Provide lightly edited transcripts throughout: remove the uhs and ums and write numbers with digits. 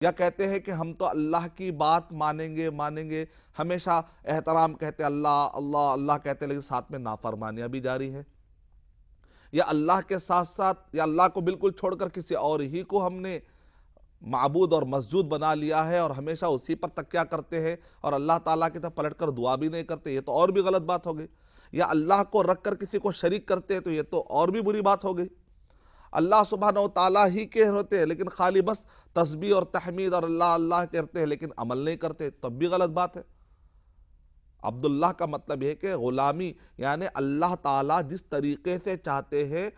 یا کہتے ہیں کہ ہم تو اللہ کی بات مانیں گے، ہمیشہ احترام کہتے اللہ اللہ اللہ کہتے لیکن ساتھ میں نافرمانیاں بھی جاری ہے، یا اللہ کے ساتھ ساتھ یا اللہ کو بالکل چھوڑ کر کسی اور ہی کو ہم نے معبود اور مسجود بنا لیا ہے اور ہمیشہ اسی پر تکیہ کرتے ہیں اور اللہ تعالیٰ کی طرف پلٹ کر دعا بھی نہیں کرتے، یہ تو اور بھی غلط بات ہو گئی۔ یا اللہ کو رکھ کر کسی کو شریک کرتے ہیں تو یہ تو اور بھی بری بات ہو گئی۔ اللہ سبحانہ و تعالیٰ ہی کے ہوتے ہیں لیکن خالی بس تسبیح اور تحمید اور اللہ اللہ کرتے ہیں لیکن عمل نہیں کرتے، تب بھی غلط بات ہے۔ عبداللہ کا مطلب یہ کہ غلامی، یعنی اللہ تعالیٰ جس طریقے سے چاہتے ہیں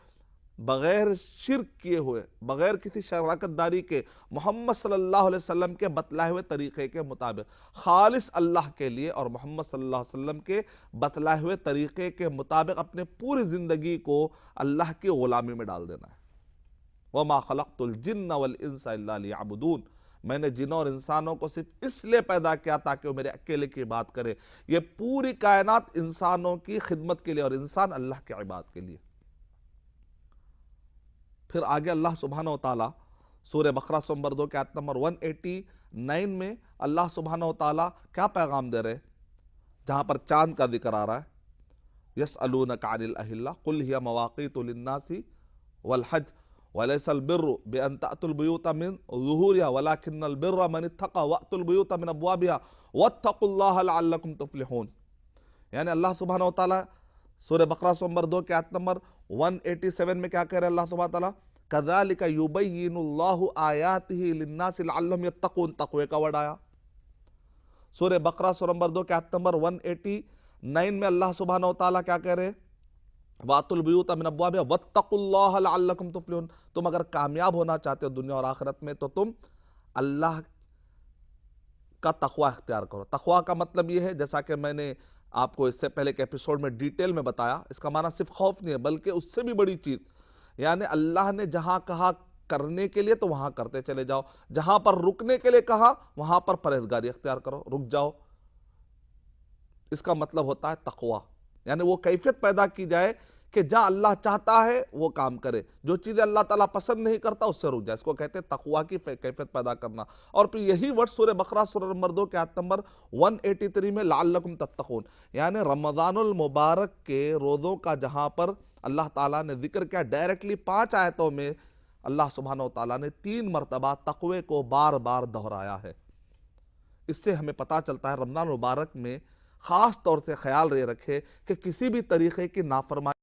بغیر شرک کیے ہوئے، بغیر کسی شراکت داری کے، محمد صلی اللہ علیہ وسلم کے بتلائے ہوئے طریقے کے مطابق خالص اللہ کے لیے اور محمد صلی اللہ علیہ وسلم کے بتلائے ہوئے طریقے کے مطابق اپنے پوری زندگی کو اللہ کی غلامی میں ڈال دینا ہے۔ وَمَا خَلَقْتُ الْجِنَّ وَالْإِنسَ إِلَّا لِيَعْبُدُونَ، میں نے جنوں اور انسانوں کو صرف اس لیے پیدا کیا تاکہ وہ میرے اکیلے کی بات کرے۔ یہ پوری کائنات انسانوں کی خدمت کے لیے اور انسان اللہ کے عباد کے لیے۔ پھر آگے اللہ سبحانہ و تعالیٰ سورہ بقرہ نمبر 2 کے آیت نمبر 189 میں اللہ سبحانہ و تعالیٰ کیا پیغام دے رہے ہیں؟ جہاں پر چاند کا ذکر آ رہا ہے، یسألونک عن الأہلہ قل ہی مواقیت للناس والحج ولیس البر بأن تأتوا البیوت من ظہورها ولکن البر من اتقى وأتوا البیوت من ابوابها واتقوا اللہ لعلکم تفلحون۔ یعنی اللہ سبحانہ و تعالیٰ سورہ بقرہ نمبر 2 کے آیت نمبر 187 میں کیا کہہ رہے ہیں اللہ سبحانہ وتعالیٰ؟ كَذَلِكَ يُبَيِّنُ اللَّهُ آيَاتِهِ لِلنَّاسِ لَعَلَّهُمْ يَتَّقُونَ، تقوی کا ورڈ آیا۔ سورہ بقرہ سورہ نمبر 2 کے آیت نمبر 189 میں اللہ سبحانہ وتعالیٰ کیا کہہ رہے ہیں؟ وَأْتُوا الْبُيُوتَ مِنْ أَبْوَابِهَا وَاتَّقُوا اللَّهَ لَعَلَّكُمْ تُفْلِحُونَ۔ تم اگر کامیاب ہونا چاہتے ہو دنیا اور آخرت میں تو تم اللہ کا تقوی اختیار کرو۔ تقوی کا مطلب یہ ہے، جیسا کہ میں نے آپ کو اس سے پہلے کے ایپیسوڈ میں ڈیٹیل میں بتایا، اس کا معنی صرف خوف نہیں ہے بلکہ اس سے بھی بڑی چیز، یعنی اللہ نے جہاں کہا کرنے کے لیے تو وہاں کرتے چلے جاؤ، جہاں پر رکنے کے لیے کہا وہاں پر پرہیزگاری اختیار کرو، رک جاؤ۔ اس کا مطلب ہوتا ہے تقوی، یعنی وہ کیفیت پیدا کی جائے کہ جہاں اللہ چاہتا ہے وہ کام کرے، جو چیزیں اللہ تعالیٰ پسند نہیں کرتا اس سے رک جائے، اس کو کہتے ہیں تقوی کی کیفیت پیدا کرنا۔ اور پھر یہی ورڈ سورہ بقرہ سورہ نمبر 2 کے آیت نمبر 183 میں لعلکم تتقون، یعنی رمضان المبارک کے روزوں کا جہاں پر اللہ تعالیٰ نے ذکر کیا ڈائریکٹلی 5 آیتوں میں اللہ سبحانہ وتعالیٰ نے 3 مرتبہ تقوی کو بار بار دہرایا ہے۔ اس سے ہمیں پتہ چلتا ہے رمضان المبارک میں خاص طور سے خیال رکھے کہ کسی بھی طریقے کی نافرمانی